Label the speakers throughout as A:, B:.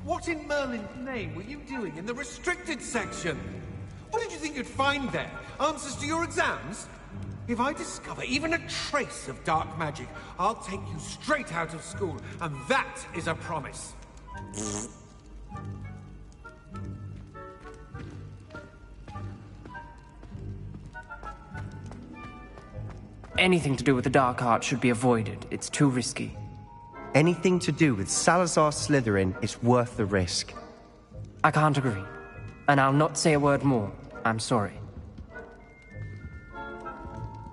A: What in Merlin's name were you doing in the restricted section? What did you think you'd find there? Answers to your exams? If I discover even a trace of dark magic, I'll take you straight out of school, and that is a promise.
B: Anything to do with the dark art should be avoided. It's too risky.
C: Anything to do with Salazar Slytherin is worth the risk.
B: I can't agree. And I'll not say a word more. I'm sorry.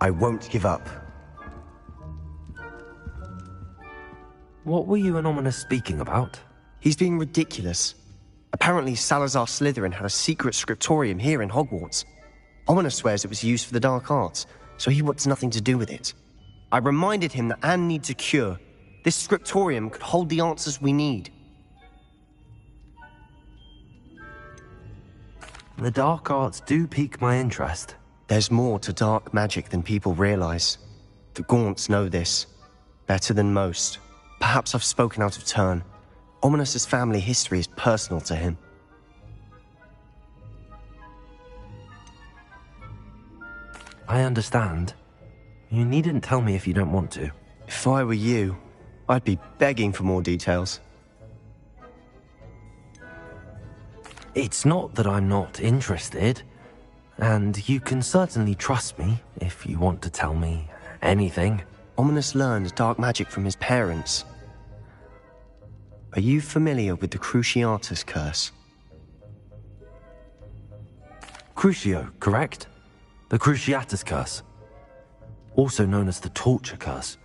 C: I won't give up.
D: What were you and Ominous speaking about?
C: He's being ridiculous. Apparently Salazar Slytherin had a secret scriptorium here in Hogwarts. Ominous swears it was used for the dark arts, so he wants nothing to do with it. I reminded him that Anne needs a cure. This scriptorium could hold the answers we need.
D: The dark arts do pique my interest.
C: There's more to dark magic than people realize. The Gaunts know this. Better than most. Perhaps I've spoken out of turn. Ominous's family history is personal to him.
D: I understand. You needn't tell me if you don't want to.
C: If I were you, I'd be begging for more details.
D: It's not that I'm not interested. And you can certainly trust me if you want to tell me anything.
C: Ominous learned dark magic from his parents. Are you familiar with the Cruciatus curse?
D: Crucio, correct? The Cruciatus curse. Also known as the torture curse.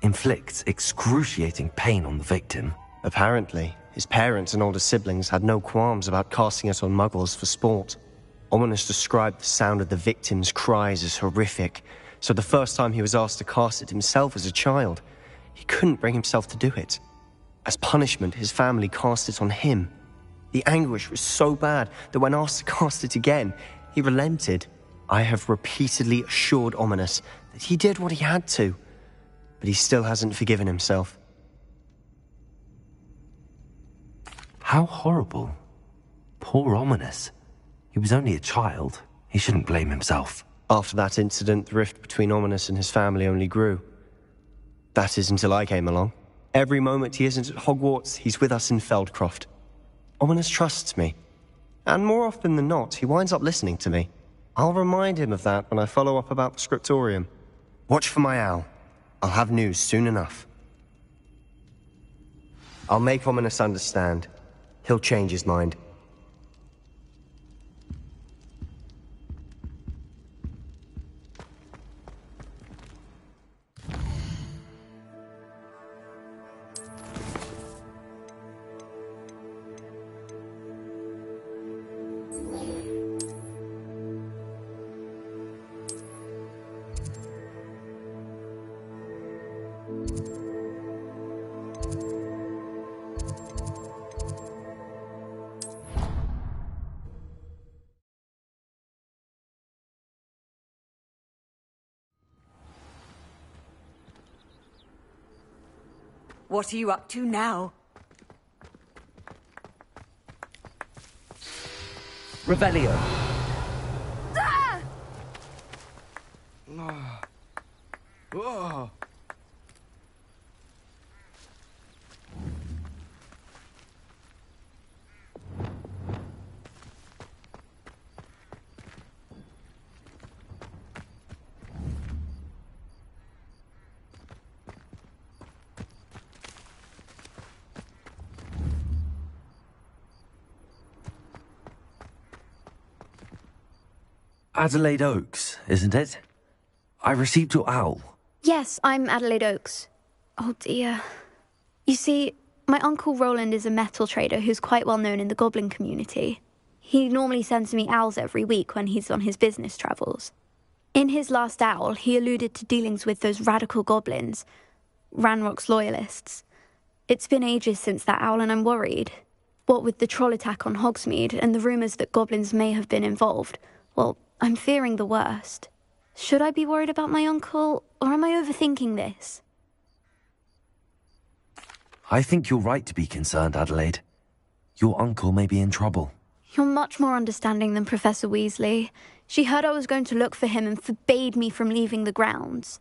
D: Inflicts excruciating pain on the victim.
C: Apparently, his parents and older siblings had no qualms about casting it on muggles for sport. Ominous described the sound of the victim's cries as horrific, so the first time he was asked to cast it himself as a child, he couldn't bring himself to do it. As punishment, his family cast it on him. The anguish was so bad that when asked to cast it again, he relented. I have repeatedly assured Ominous that he did what he had to, but he still hasn't forgiven himself.
D: How horrible. Poor Ominous. He was only a child. He shouldn't blame himself.
C: After that incident, the rift between Ominous and his family only grew. That is until I came along. Every moment he isn't at Hogwarts, he's with us in Feldcroft. Ominous trusts me. And more often than not, he winds up listening to me. I'll remind him of that when I follow up about the scriptorium. Watch for my owl. I'll have news soon enough. I'll make Ominous understand. He'll change his mind.
E: What are you up to now?
D: Revelio.
E: Ah!
A: Oh.
D: Adelaide Oaks, isn't it? I received your owl.
F: Yes, I'm Adelaide Oaks. Oh dear. You see, my Uncle Roland is a metal trader who's quite well known in the goblin community. He normally sends me owls every week when he's on his business travels. In his last owl, he alluded to dealings with those radical goblins, Ranrock's loyalists. It's been ages since that owl and I'm worried. What with the troll attack on Hogsmeade and the rumours that goblins may have been involved, well, I'm fearing the worst. Should I be worried about my uncle, or am I overthinking this?
D: I think you're right to be concerned, Adelaide. Your uncle may be in trouble.
F: You're much more understanding than Professor Weasley. She heard I was going to look for him and forbade me from leaving the grounds.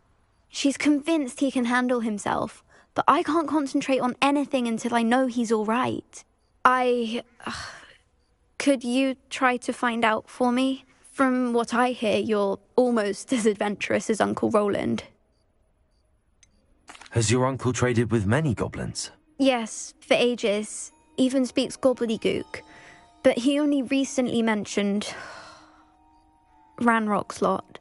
F: She's convinced he can handle himself, but I can't concentrate on anything until I know he's all right. Could you try to find out for me? From what I hear, you're almost as adventurous as Uncle Roland.
D: Has your uncle traded with many goblins?
F: Yes, for ages. Even speaks gobbledygook. But he only recently mentioned Ranrock's lot,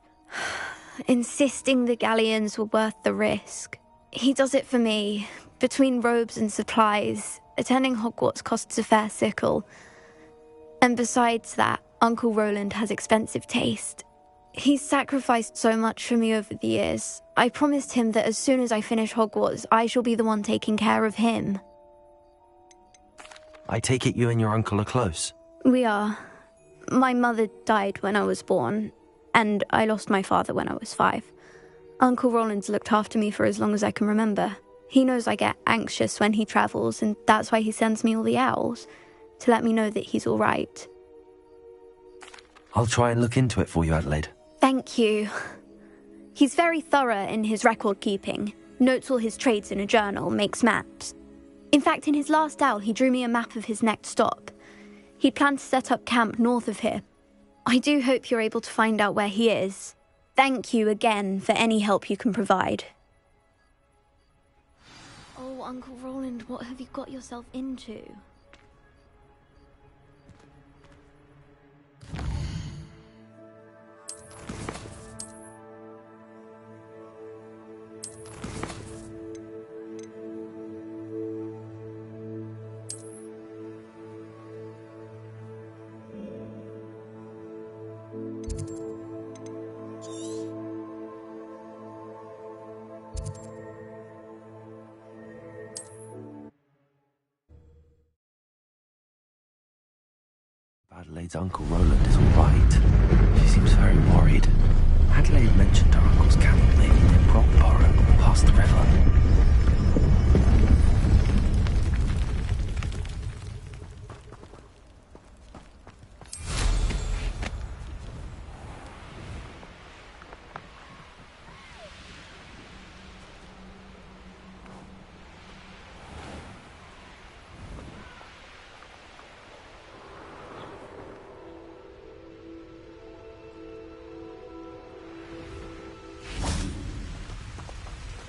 F: insisting the galleons were worth the risk. He does it for me. Between robes and supplies, attending Hogwarts costs a fair sickle. And besides that, Uncle Roland has expensive taste. He's sacrificed so much for me over the years. I promised him that as soon as I finish Hogwarts, I shall be the one taking care of him.
D: I take it you and your uncle are close.
F: We are. My mother died when I was born, and I lost my father when I was 5. Uncle Roland's looked after me for as long as I can remember. He knows I get anxious when he travels, and that's why he sends me all the owls, to let me know that he's all right.
D: I'll try and look into it for you, Adelaide.
F: Thank you. He's very thorough in his record keeping, notes all his trades in a journal, makes maps. In fact, in his last owl, he drew me a map of his next stop. He'd planned to set up camp north of here. I do hope you're able to find out where he is. Thank you again for any help you can provide. Oh, Uncle Roland, what have you got yourself into?
D: Adelaide's Uncle Roland is all right. She seems very worried. Adelaide mentioned her uncle's camp may be near Brockborough, past the river.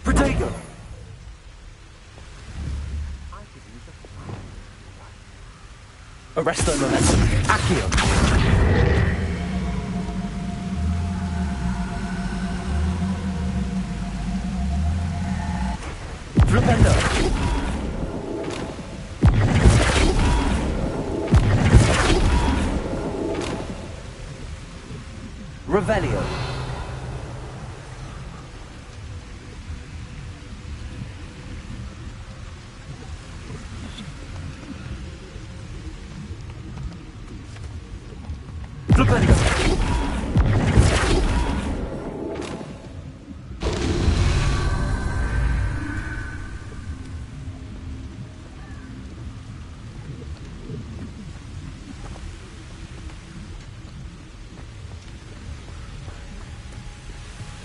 D: Protego! Arresto momentum. Accio! Flipendo! Revelio!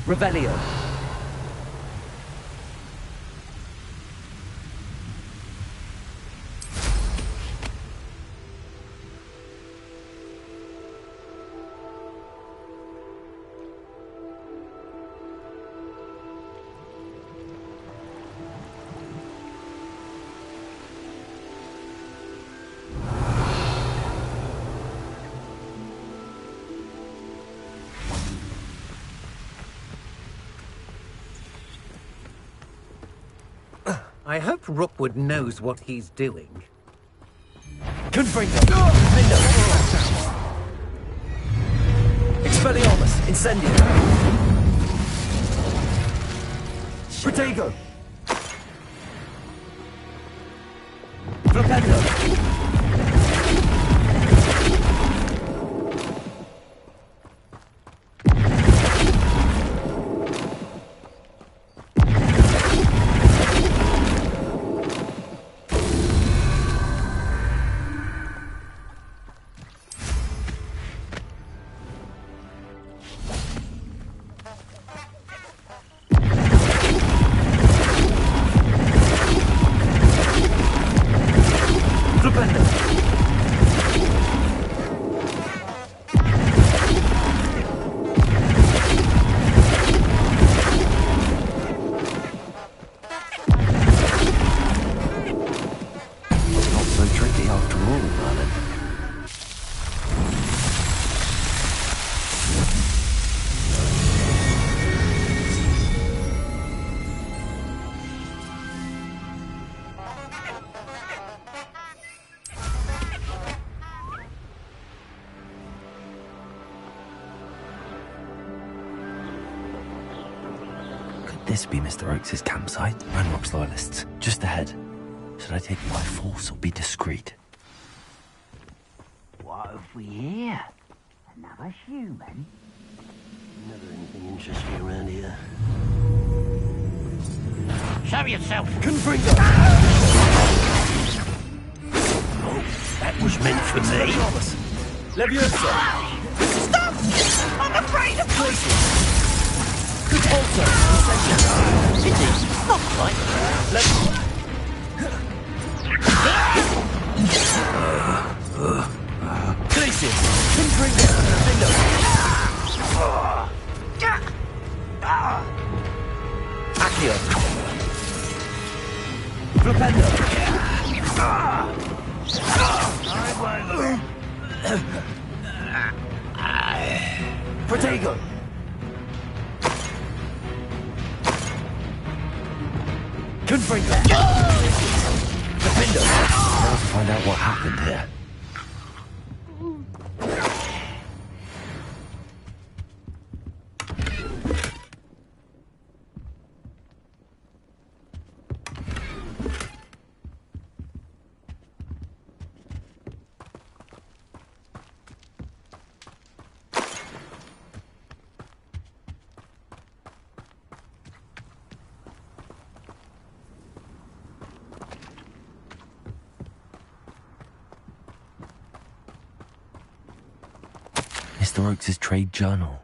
D: Revelio.
A: I hope Rookwood knows what he's doing.
D: Confringo! Vindo! Expelliarmus! Incendio! Protego! Flipendo! this be Mr. Oakes' campsite? Ranrock's loyalists, just ahead. Should I take them by force or be discreet?
G: What have we here? Another human?
H: Never anything interesting around here.
G: Show yourself!
H: Confringo! Oh, that was meant for me.
A: Leviosa!
G: Stop! I'm afraid of
H: Places! Repulsor!
G: Pity, not quite.
H: Glacius! Confringo! Accio! Flipendo! Protego! Confringo! Flipendo!
D: Let's find out what happened here. Mr. Oakes' trade journal.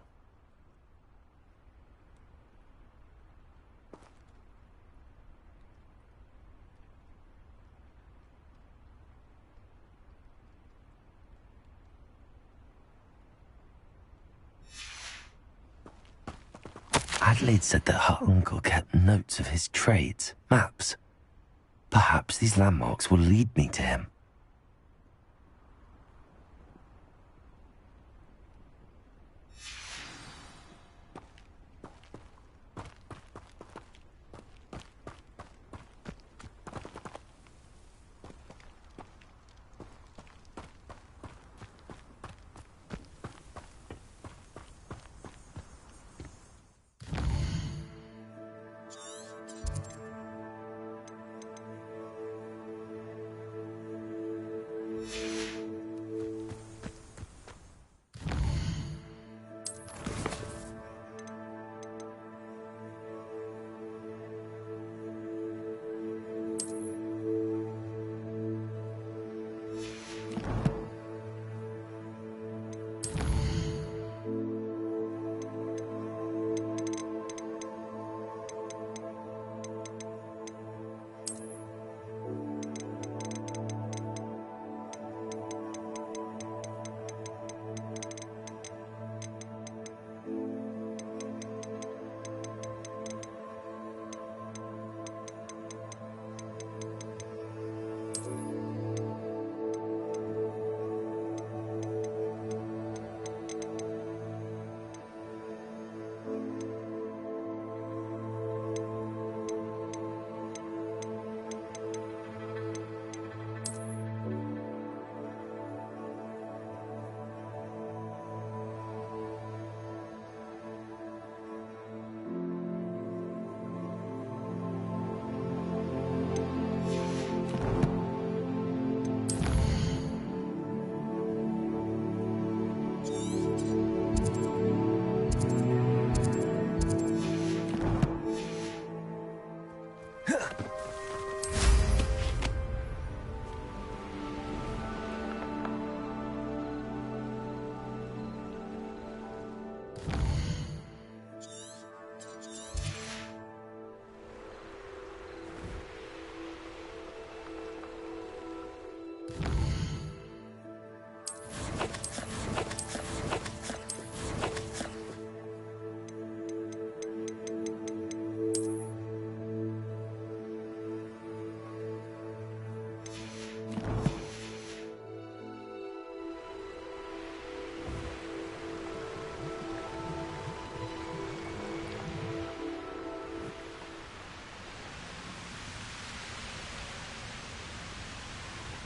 D: Adelaide said that her uncle kept notes of his trades, maps. Perhaps these landmarks will lead me to him.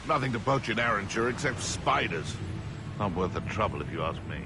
I: Nothing to poach in Arrowshire except spiders. Not worth the trouble if you ask me.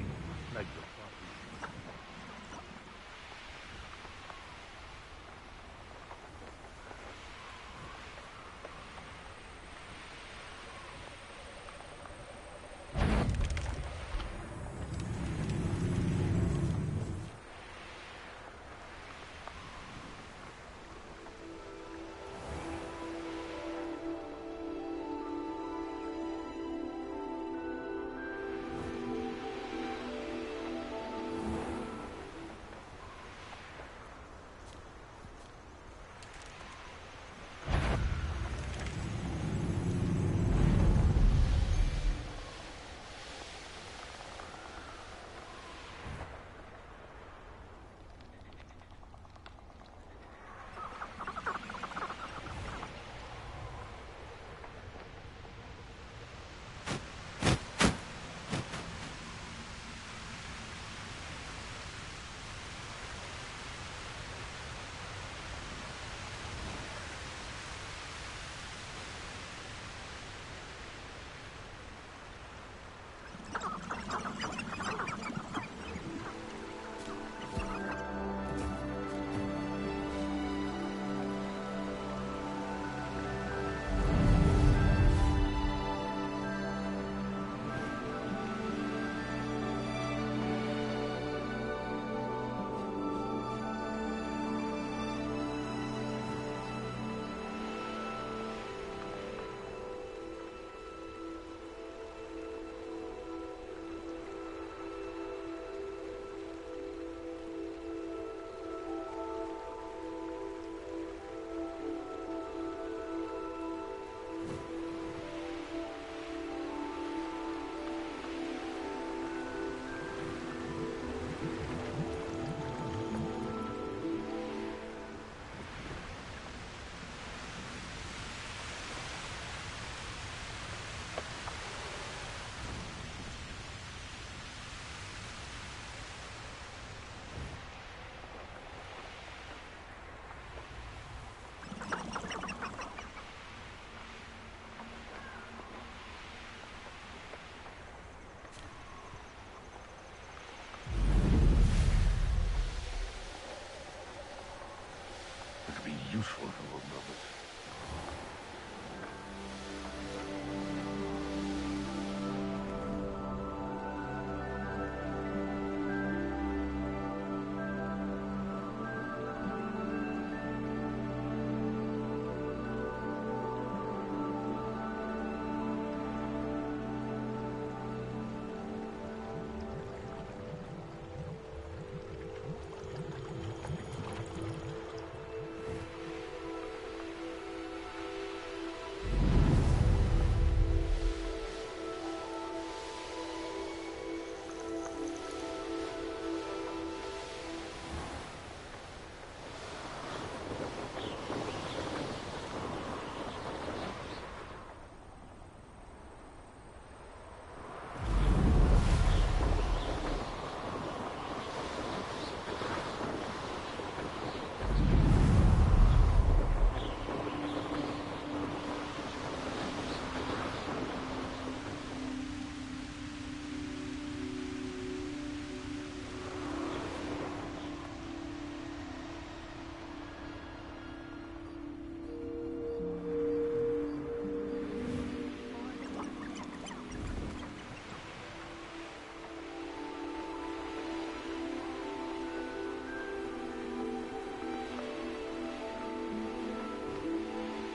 I: useful for a moment.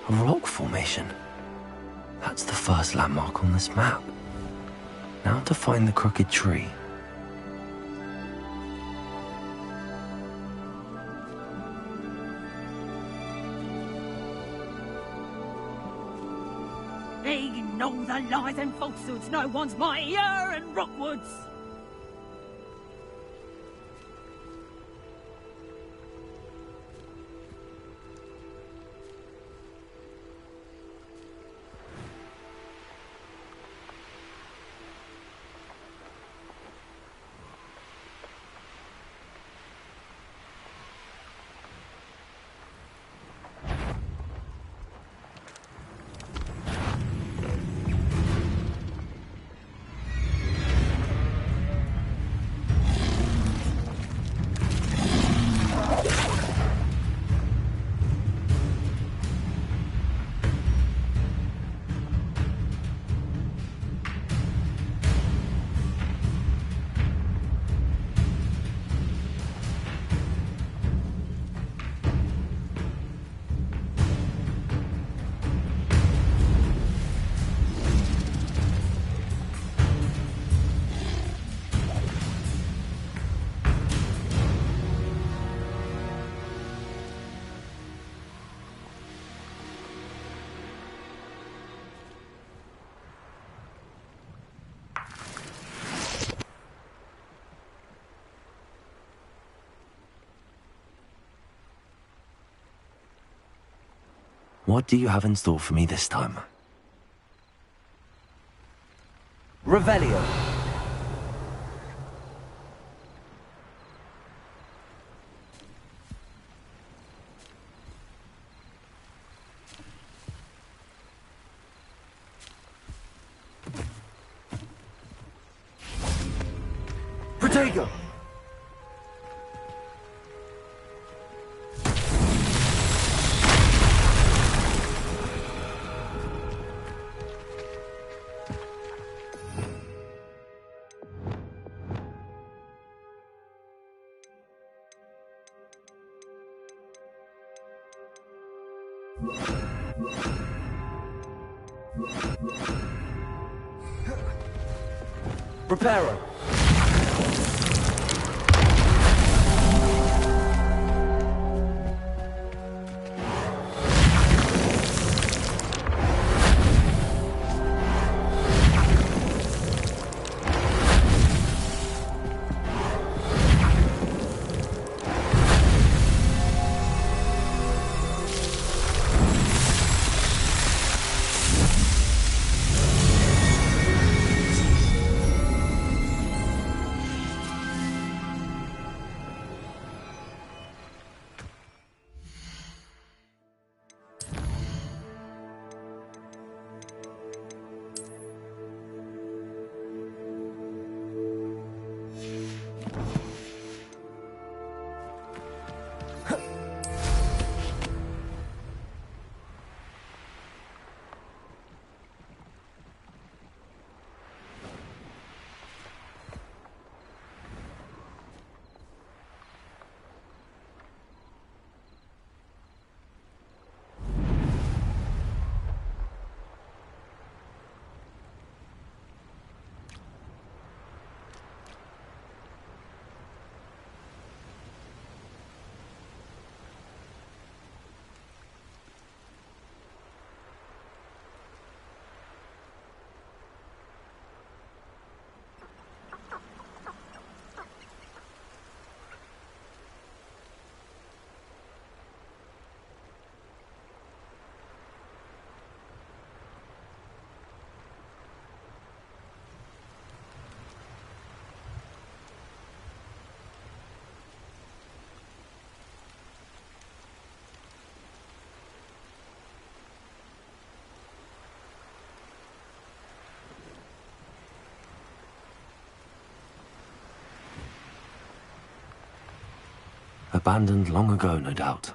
D: A rock formation. That's the first landmark on this map. Now to find the crooked tree.
E: Ignore the lies and falsehoods. No one's mightier in Rockwoods.
D: What do you have in store for me this time?
H: Revelio. Protego. Reparo.
D: Abandoned long ago, no doubt.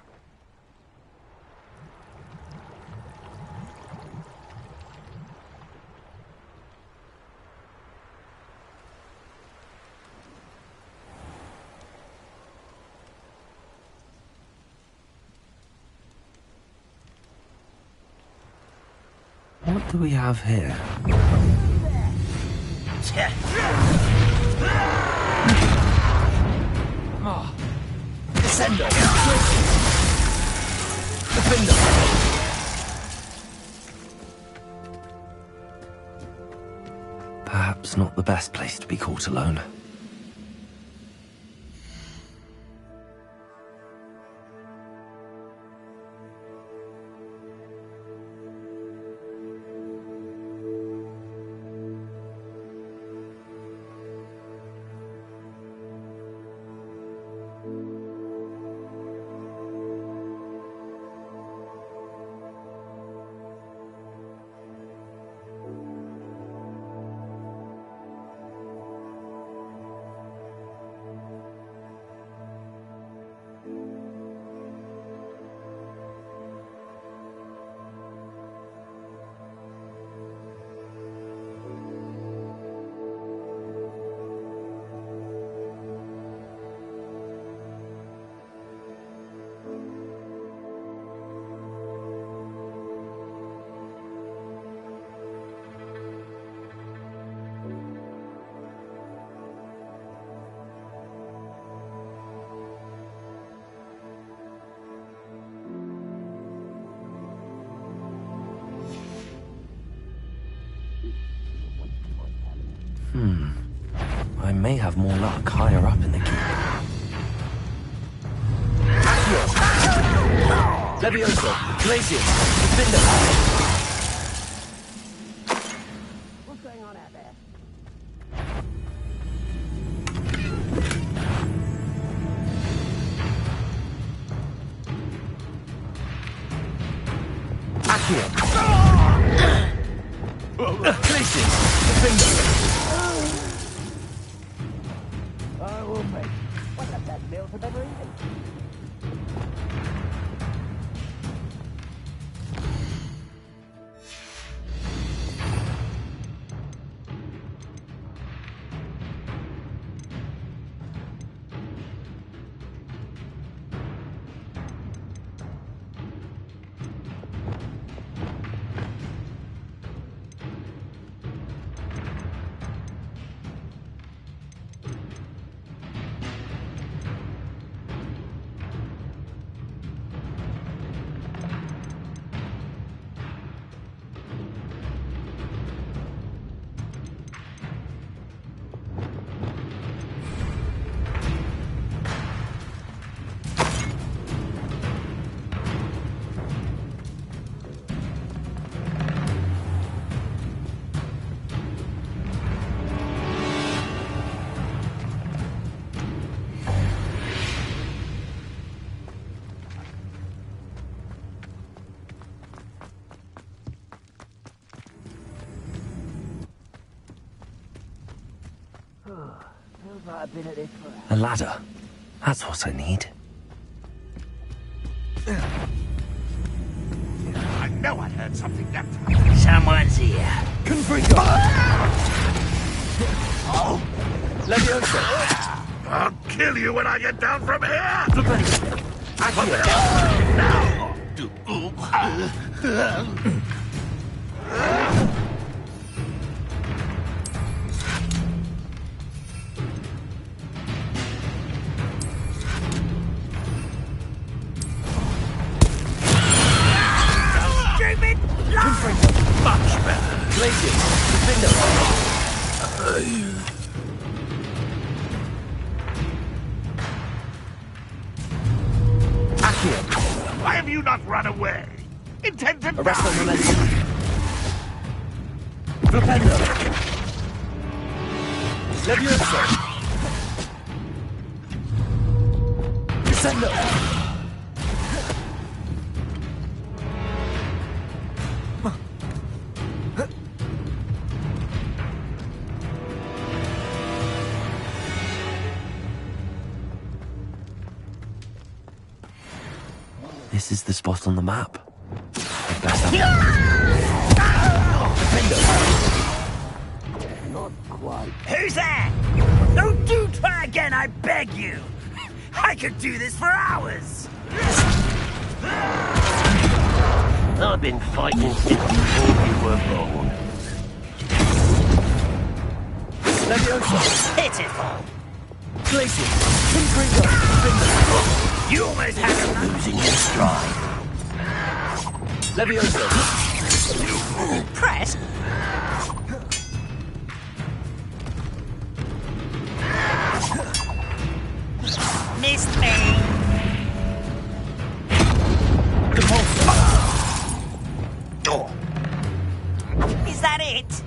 D: What do we have here?
H: Descendo! Defendo!
D: Perhaps not the best place to be caught alone. I may have more luck higher up in the keep.
H: Levioso! Glacius! Defender!
G: What's going on out there?
H: Accio! Glacius! Defender!
G: I will make. What's up that meal for better eating? I've been at this for
D: A ladder. That's what I need.
I: I know I heard something that time.
G: Someone's here.
H: Confringo! Oh! Levioso!
I: I'll kill you when I get down from here!
H: Accio!
I: Now!
H: Much better. Glacius! Defender! Accio!
I: Why have you not run away? Intend to
H: Arrest
I: die!
H: the momentum. Flipendo! Levioso! Descendo!
D: This is the spot on the map. Best have
G: Not quite.
E: Who's there? No, do try again, I beg you! I could do this for hours!
H: I've been fighting since before you were born.
E: Leviosa! Pitiful!
H: Glacier! Confringo!
E: You almost had him
H: Losing your stride.
E: Leviosa! Press? Missed me! Is that it?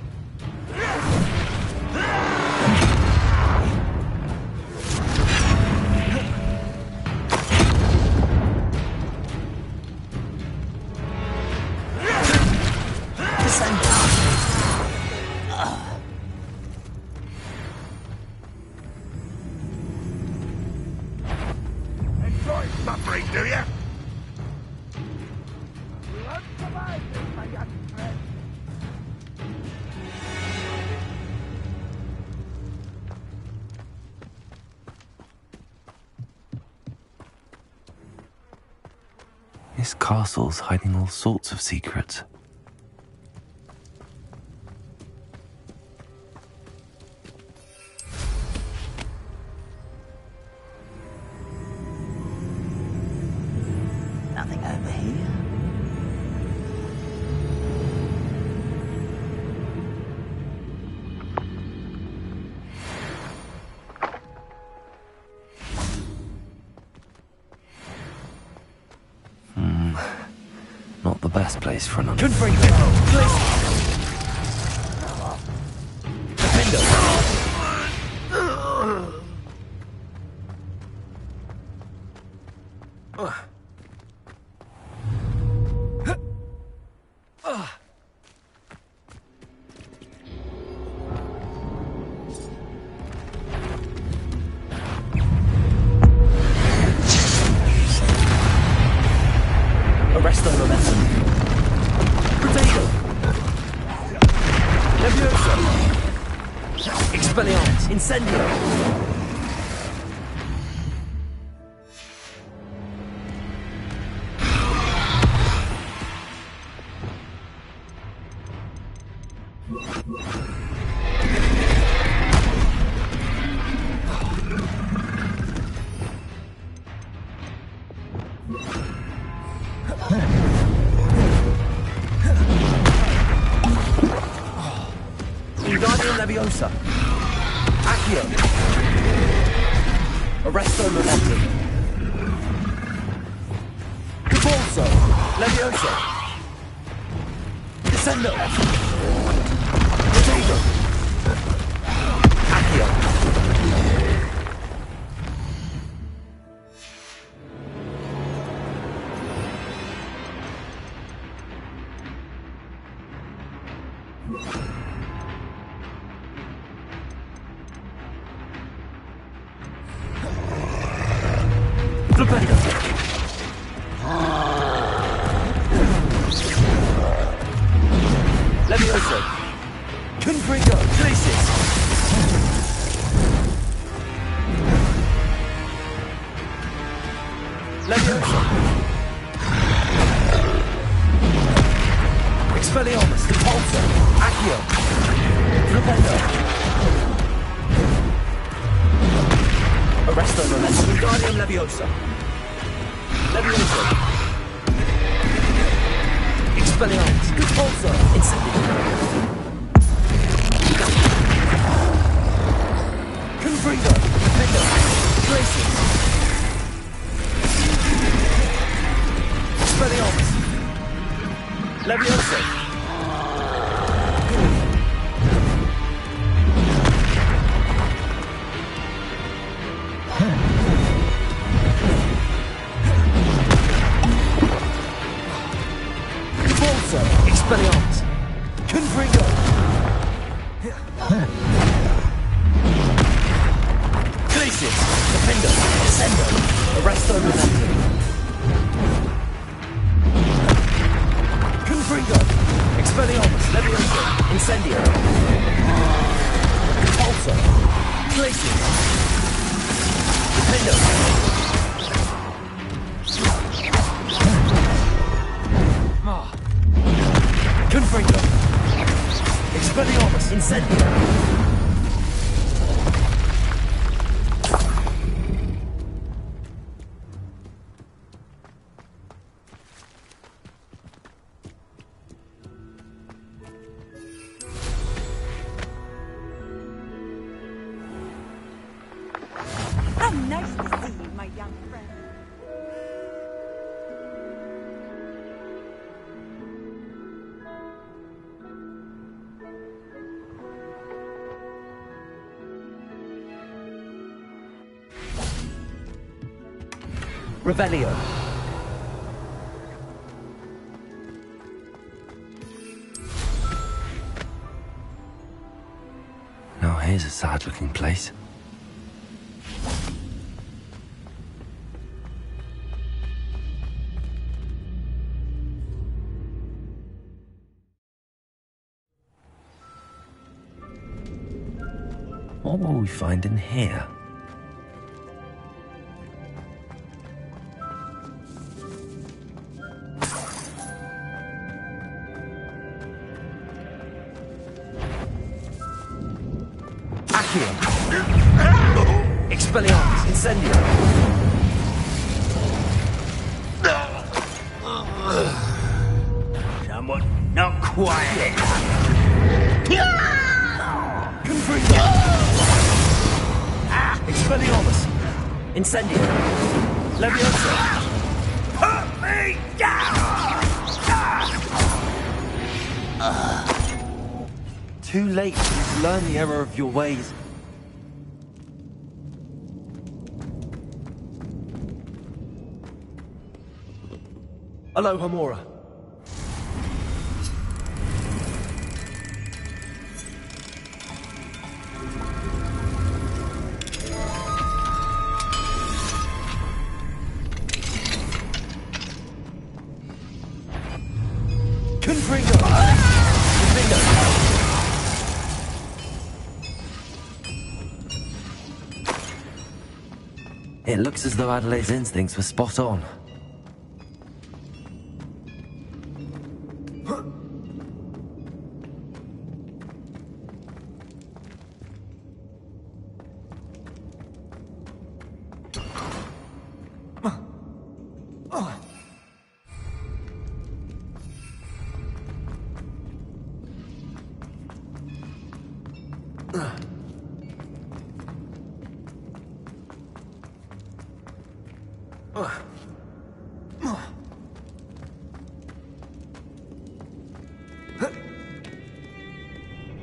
I: Enjoy suffering, do you?
D: This castle's hiding all sorts of secrets.
G: Nothing over here.
D: Not the best place for an
H: Arrest the momentum. Potato! Leviosa! Expelliarmus! Incendio! Leviosa. Accio. Arresto momentum. Cabalso. Leviosa. Descendo. Potato. Accio. Leviosa. Confringo. Places. Leviosa. Expelliarmus. Repulsor. Accio. Flipendo. Arresto momentum. Wingardium Leviosa. Leviosa. Expelliarmus. Repulsor. Incendio. Confringo. Defender. Places. Expelliarmus. Leviosa. Expelliarmus. Confringo. Glacius. Defender. Descendo. Arresto momentum.
D: Expelliarmus, Levioso, Incendio. Repulsor. Glacius. Defender. Confringo. Expelliarmus, Incendio.
J: How nice to see you, my young friend.
D: Revelio. Now here's a sad-looking place. What will we find in here? Accio! Expelliarmus, Incendio!
E: Someone not quiet.
D: Confringo! Expelliarmus! Incendio! Levioso!
E: Put me down!
D: Too late. You've learned the error of your ways. Alohomora. Confringo! Confringo! It looks as though Adelaide's instincts were spot on.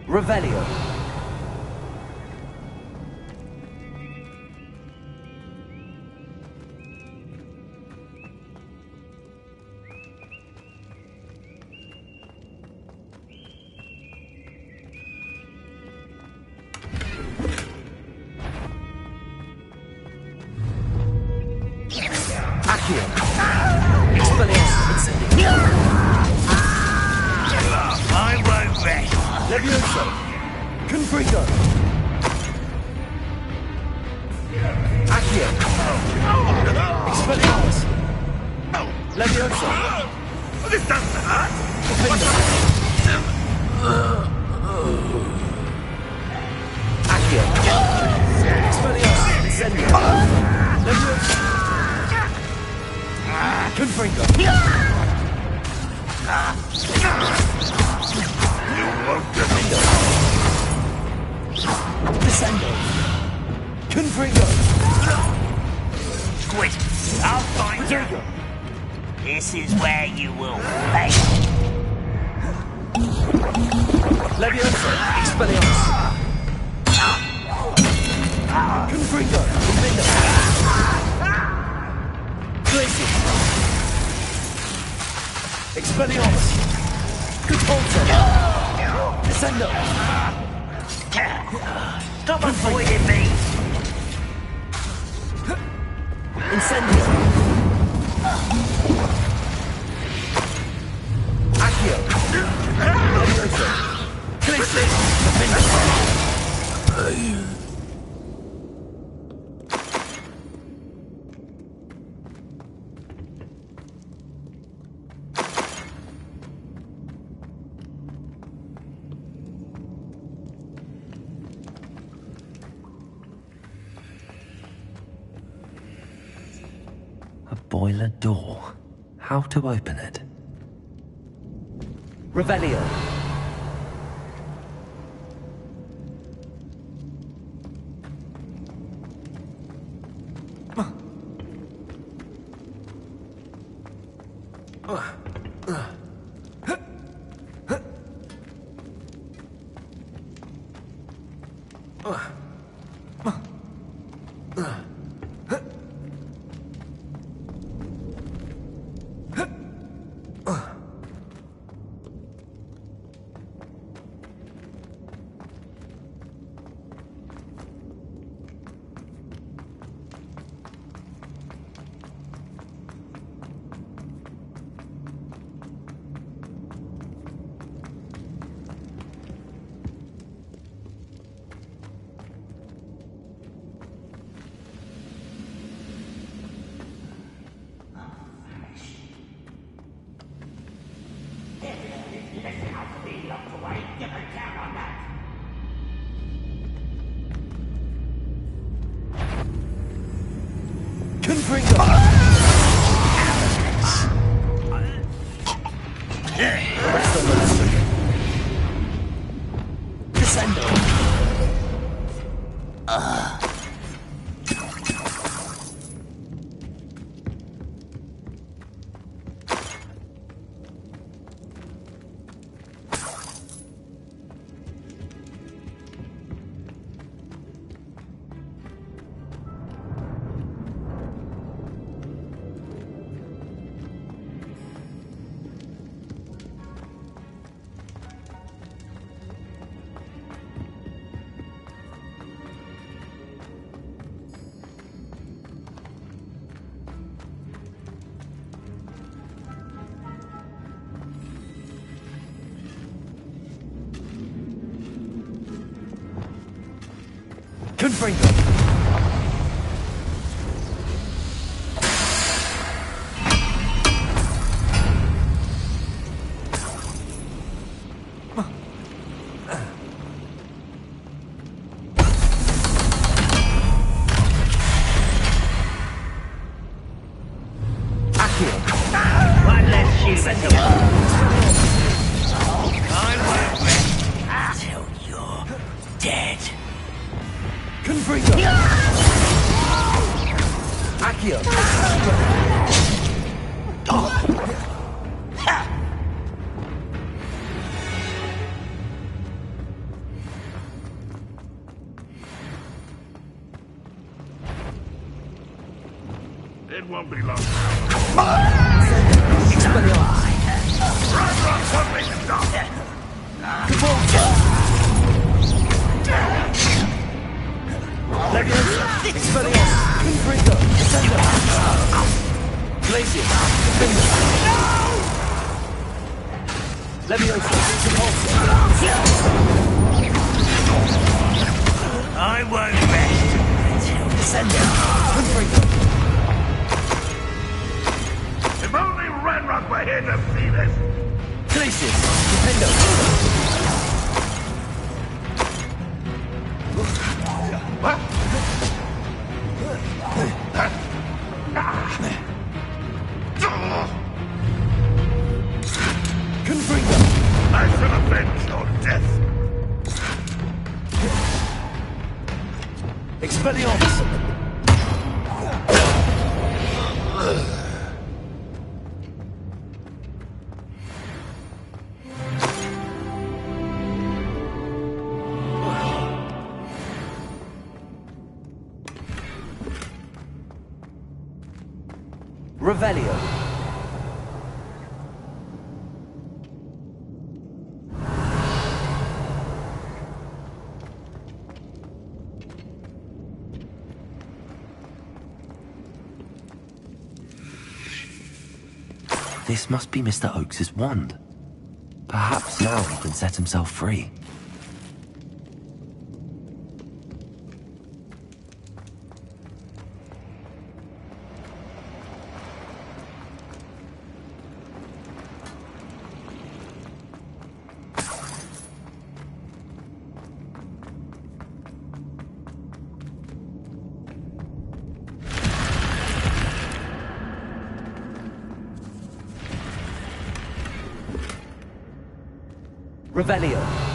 D: Revelio. Accio. Expelliarmus, Incendio.
E: I won't rest.
D: Levioso. Confringo. Accio. Expelliarmus. Levioso.
E: This doesn't hurt.
D: Defender. Accio. Expelliarmus. Incendio. Levioso. Confringo. Defender. Descendo. Confringo.
E: Quit. I'll find you.
D: Rodrigo.
E: This is where you will pay.
D: Levioso. Expelliarmus. Confringo. Defender. Glacius. Expelliarmus. Repulsor. Descendo.
E: Stop avoiding me.
D: Incendio. Accio. A boiler door. How to open it?
E: Revelio. Confringo.
H: One less human to I won't rest till you're dead.
E: Confringo. Accio.
I: It won't be long.
H: I won't rest until Descender.
I: If only Renrock were here to see this!
E: Glacius, Defendo. Confringo.
I: I shall avenge your death!
E: Expelliarmus. Revelio.
D: This must be Mr. Oakes' wand. Perhaps now he can set himself free.
K: Revelio.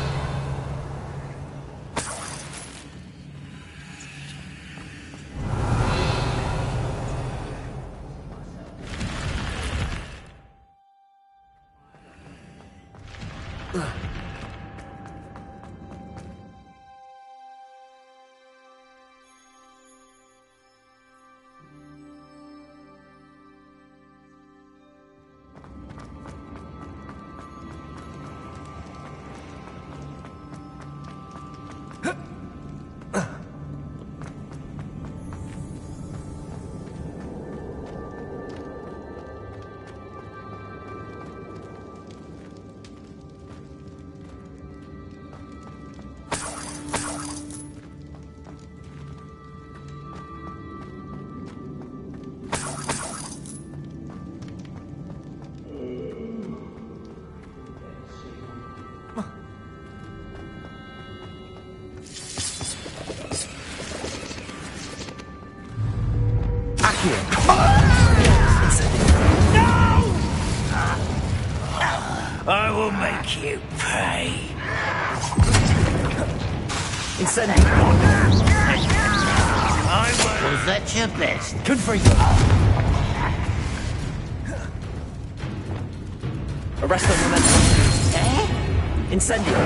E: I will make you pay.
K: Incendio.
E: I will. Was that your best?
K: Confringo. Arresto momentum. Incendio.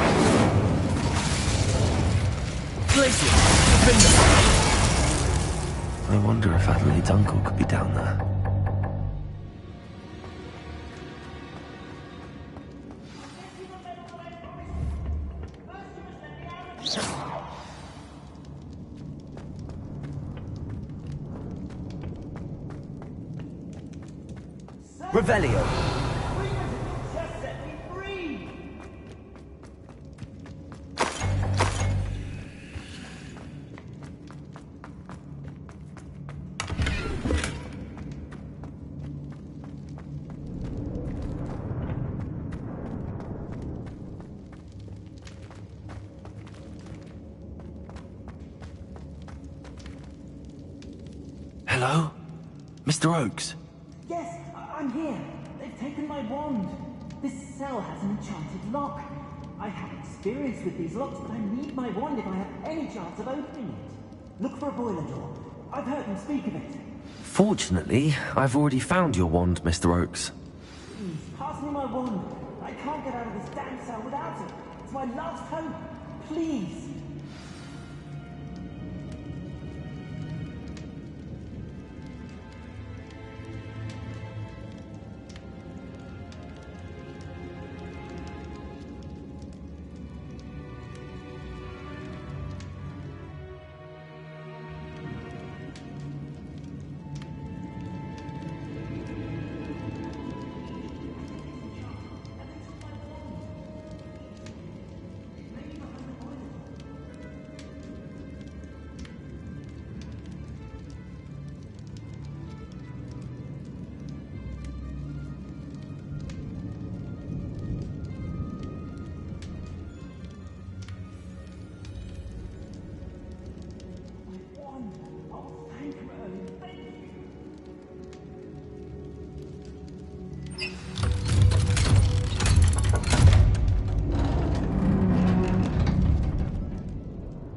K: Glacier.
D: I wonder if Adelaide's uncle could be down there.
K: Revelio.
D: Hello? Mr. Oakes?
L: Yes, I'm here. They've taken my wand. This cell has an enchanted lock. I have experience with these locks, but I need my wand if I have any chance of opening it. Look for a boiler door. I've heard them speak of it.
D: Fortunately, I've already found your wand, Mr. Oakes.
L: Please, pass me my wand. I can't get out of this damn cell without it. It's my last hope. Please.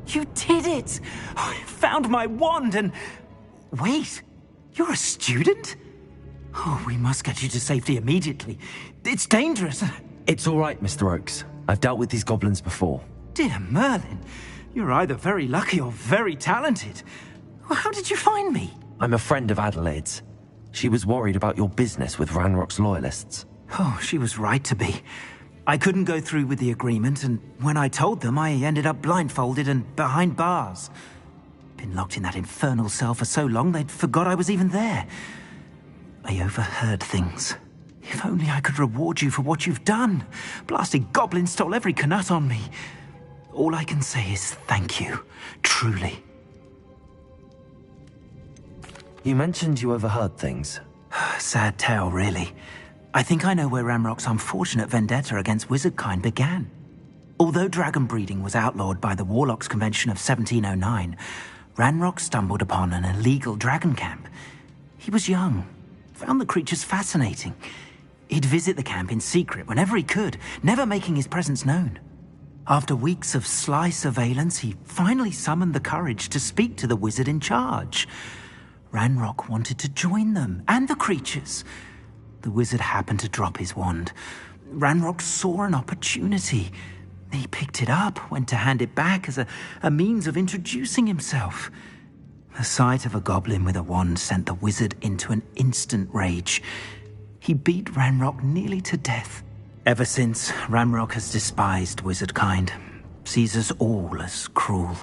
E: You did it! I found my wand and... Wait, you're a student? Oh, we must get you to safety immediately. It's dangerous.
D: It's all right, Mr. Oakes. I've dealt with these goblins before.
E: Dear Merlin, you're either very lucky or very talented. How did you find me?
D: I'm a friend of Adelaide's. She was worried about your business with Ranrock's loyalists.
E: Oh, she was right to be. I couldn't go through with the agreement, and when I told them, I ended up blindfolded and behind bars. Been locked in that infernal cell for so long, they'd forgot I was even there. I overheard things. If only I could reward you for what you've done. Blasted goblins stole every Knut on me. All I can say is thank you, truly.
D: You mentioned you overheard things.
E: Sad tale, really. I think I know where Ranrock's unfortunate vendetta against wizardkind began. Although dragon breeding was outlawed by the Warlocks Convention of 1709, Ranrock stumbled upon an illegal dragon camp. He was young, found the creatures fascinating. He'd visit the camp in secret whenever he could, never making his presence known. After weeks of sly surveillance, he finally summoned the courage to speak to the wizard in charge. Ranrock wanted to join them, and the creatures. The wizard happened to drop his wand. Ranrock saw an opportunity. He picked it up, went to hand it back as a means of introducing himself. The sight of a goblin with a wand sent the wizard into an instant rage. He beat Ranrock nearly to death. Ever since, Ranrock has despised wizard kind, sees us all as cruel.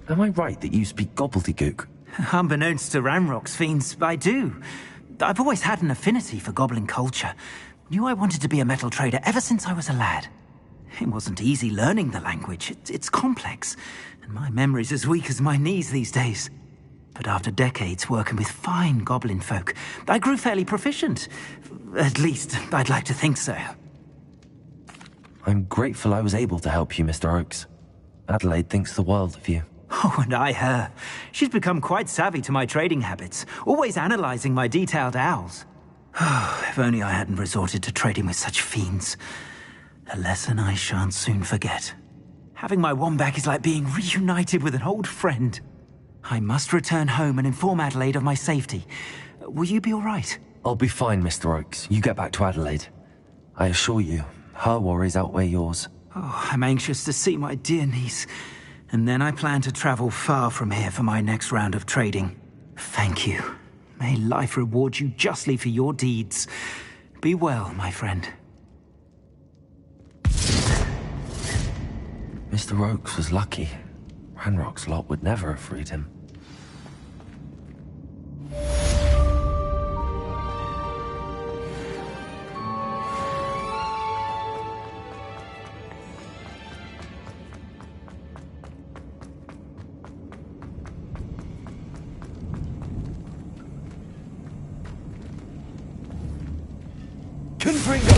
D: Am I right that you speak gobbledygook?
E: Unbeknownst to Ranrock's fiends, I do. I've always had an affinity for goblin culture. Knew I wanted to be a metal trader ever since I was a lad. It wasn't easy learning the language. It's complex, and my memory's as weak as my knees these days. But after decades working with fine goblin folk, I grew fairly proficient. At least, I'd like to think so.
D: I'm grateful I was able to help you, Mr. Oakes. Adelaide thinks the world of you.
E: Oh, and I her. She's become quite savvy to my trading habits, always analyzing my detailed owls. If only I hadn't resorted to trading with such fiends. A lesson I shan't soon forget. Having my wand back is like being reunited with an old friend. I must return home and inform Adelaide of my safety. Will you be all right?
D: I'll be fine, Mr. Oakes. You get back to Adelaide. I assure you, her worries outweigh yours.
E: Oh, I'm anxious to see my dear niece. And then I plan to travel far from here for my next round of trading. Thank you. May life reward you justly for your deeds. Be well, my friend.
D: Mr. Oakes was lucky. Ranrock's lot would never have freed him.
K: Confringo!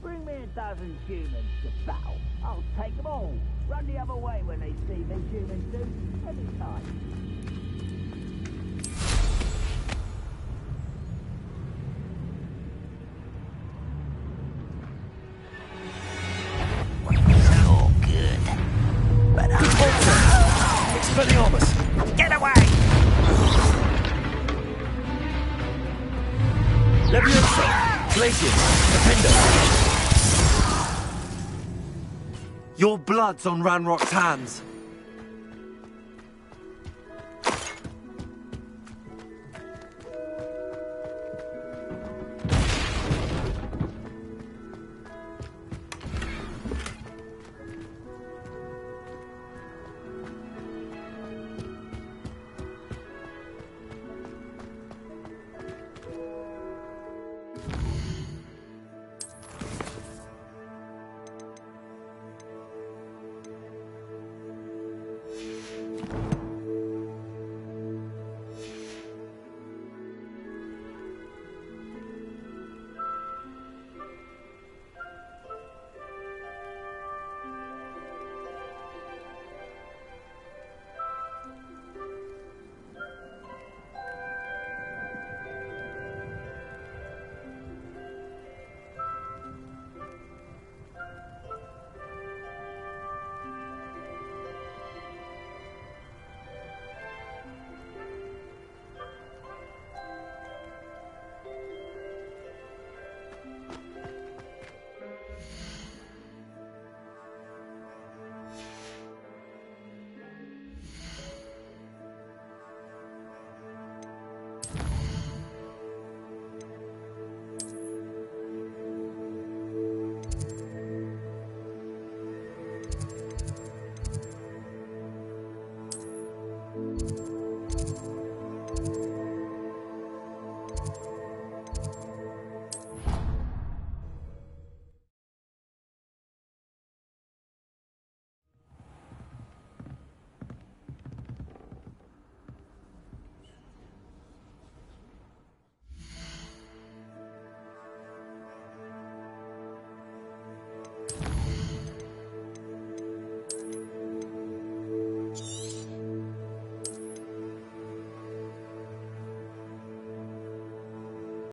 G: Bring me a dozen humans to battle. I'll take them all. Run the other way when they see me, humans do. Anytime.
H: So good. But
K: Expelliarmus!
G: Get away!
K: Leviosa! Glacius! Defender!
C: Your blood's on Ranrock's hands.